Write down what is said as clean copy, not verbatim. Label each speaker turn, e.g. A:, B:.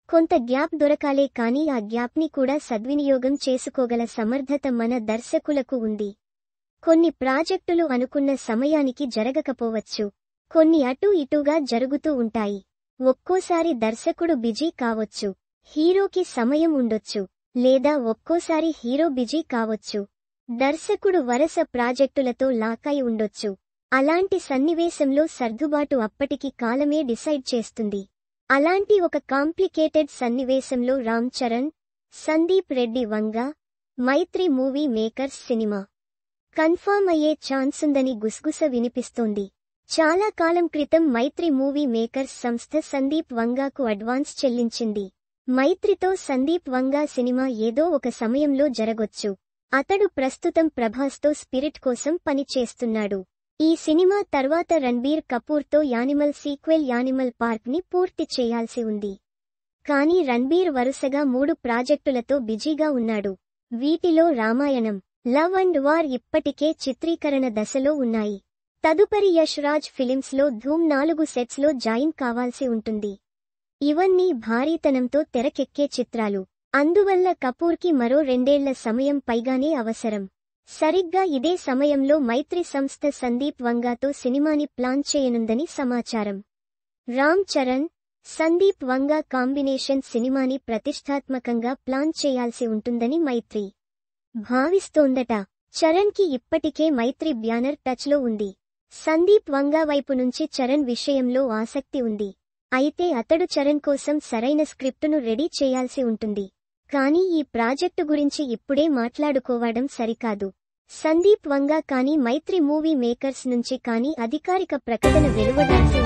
A: కొంత గ్యాప్ దొరకాలే కానీ ఆ గ్యాప్ని కూడా సద్వినియోగం చేసుకోగల సమర్థత మన దర్శకులకు ఉంది. కొన్ని ప్రాజెక్టులు అనుకున్న సమయానికి జరగకపోవచ్చు. కొన్ని అటూ ఇటూగా జరుగుతూ ఉంటాయి. ఒక్కోసారి దర్శకుడు బిజీ కావచ్చు, హీరోకి సమయం ఉండొచ్చు, లేదా ఒక్కోసారి హీరో బిజీ కావచ్చు. దర్శకుడు వరుస ప్రాజెక్టులతో లాకై ఉండొచ్చు. అలాంటి సన్నివేశంలో సర్దుబాటు అప్పటికి కాలమే డిసైడ్ చేస్తుంది. అలాంటి ఒక కాంప్లికేటెడ్ సన్నివేశంలో రామ్ చరణ్, సందీప్ రెడ్డి వంగ, మైత్రి మూవీ మేకర్స్ సినిమా కన్ఫర్మ్ అయ్యే ఛాన్సుందని గుసగుస వినిపిస్తోంది. చాలా కాలం క్రితం మైత్రి మూవీ మేకర్స్ సంస్థ సందీప్ వంగాకు అడ్వాన్స్ చెల్లించింది. మైత్రితో సందీప్ వంగా సినిమా ఏదో ఒక సమయంలో జరగొచ్చు. అతడు ప్రస్తుతం ప్రభాస్తో స్పిరిట్ కోసం పని చేస్తున్నాడు. ఈ సినిమా తర్వాత రణ్బీర్ కపూర్తో యానిమల్ సీక్వెల్ యానిమల్ పార్క్ని పూర్తి చేయాల్సి ఉంది. కానీ రణ్బీర్ వరుసగా 3 ప్రాజెక్టులతో బిజీగా ఉన్నాడు. వీటిలో రామాయణం, లవ్ అండ్ వార్ ఇప్పటికే చిత్రీకరణ దశలో ఉన్నాయి. తదుపరి యష్ రాజ్ ఫిలిమ్స్లో ధూమ్ 4 సెట్స్లో జాయిన్ కావాల్సి ఉంటుంది. ఇవన్నీ భారీతనంతో తెరకెక్కే చిత్రాలు. అందువల్ల కపూర్కి మరో 2 ఏళ్ల సమయం పైగానే అవసరం. సరిగ్గా ఇదే సమయంలో మైత్రి సంస్థ సందీప్ వంగాతో సినిమాని ప్లాన్ చేయనుందని సమాచారం. రామ్ చరణ్, సందీప్ వంగా కాంబినేషన్ సినిమాని ప్రతిష్టాత్మకంగా ప్లాన్ చేయాల్సి ఉంటుందని మైత్రి భావిస్తోందట. చరణ్కి ఇప్పటికే మైత్రి బ్యానర్ టచ్లో ఉంది. సందీప్ వంగా వైపు నుంచి చరణ్ విషయంలో ఆసక్తి ఉంది. అయితే అతడు చరణ్ కోసం సరైన స్క్రిప్టును రెడీ చేయాల్సి ఉంటుంది. కానీ ఈ ప్రాజెక్టు గురించి ఇప్పుడే మాట్లాడుకోవడం సరికాదు. సందీప్ వంగా కానీ మైత్రి మూవీ మేకర్స్ నుంచి కానీ అధికారిక ప్రకటన వెలువడాల్సి